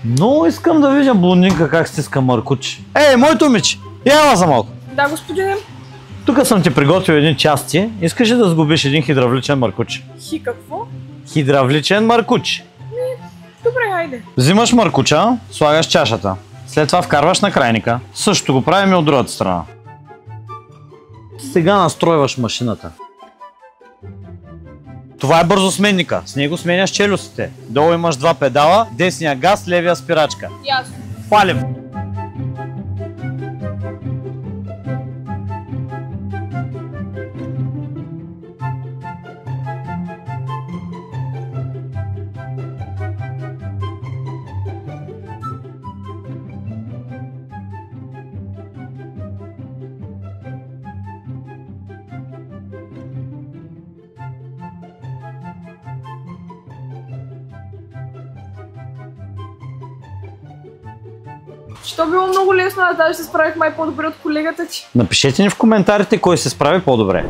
Много искам да видя блондинка как стиска маркучи. Ей, моето момиче! Яла за малко! Да, господин. Тук съм ти приготвил едни части. Искаш ли да сгубиш един хидравличен маркуч? Какво? Хидравличен маркуч. Добре, хайде. Взимаш маркуча, слагаш чашата. След това вкарваш на крайника. Същото го правим и от другата страна. Сега настройваш машината. Това е бързосменника. С него сменяш челюстите. Долу имаш два педала, десния газ, левия спирачка. Ясно. Палим! Що било много лесно, аз даже се справих май по-добре от колегата ти. Напишете ни в коментарите кой се справи по-добре.